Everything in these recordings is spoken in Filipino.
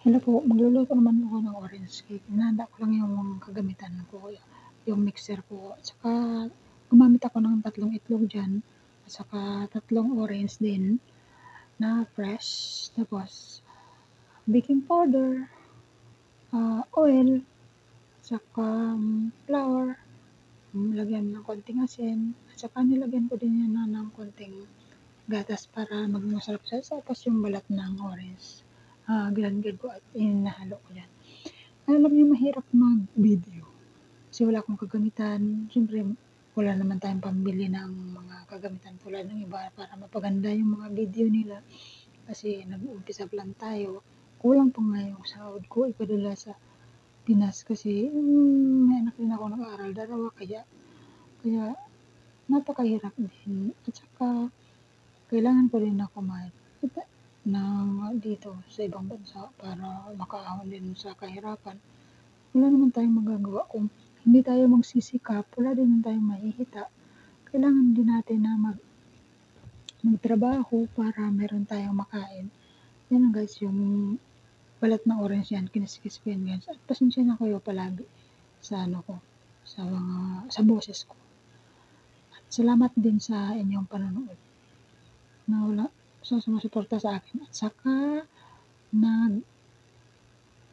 Hello po, magluluto naman ako ng orange cake. Hinahanda ko lang yung mga kagamitan ko, yung mixer ko. At saka gumamit ako ng 3 itlog dyan. At saka 3 orange din na fresh. Tapos baking powder, oil, saka flour. Lagyan ng konting asin. At saka nilagyan ko din yan ng konting gatas para maging masarap siya. Tapos yung balat ng orange. Ginagad ko at inahalo ko yan. Alam niyo, mahirap mag-video. Kasi wala akong kagamitan. Siyempre, wala naman tayong pambili ng mga kagamitan tulad ng iba para mapaganda yung mga video nila. Kasi nag-umpisa lang tayo. Kulang pa nga yung sahod ko ipadala sa Pinas kasi may anak din ako nag-aaral dalawa kaya napakahirap din. At saka kailangan ko din ako dito sa ibang bansa para makaahon din sa kahirapan. Wala naman tayong magagawa kung hindi tayo magsisikap, wala din tayong mahihita. Kailangan din natin na magtrabaho para meron tayong makain. Yan guys, yung balat ng orange yan, kiniskis ko yan guys. At pasensya na kayo palagi sa sa boses ko. At salamat din sa inyong panonood na wala sumusuporta sa akin. At saka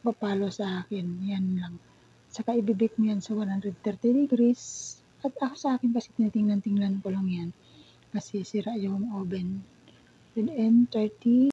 papalo sa akin. Yan lang. Saka ibibake mo yan sa 130 degrees. At ako sa akin kasi tinitingnan-tingnan ko lang yan. Kasi sira yung oven. And 30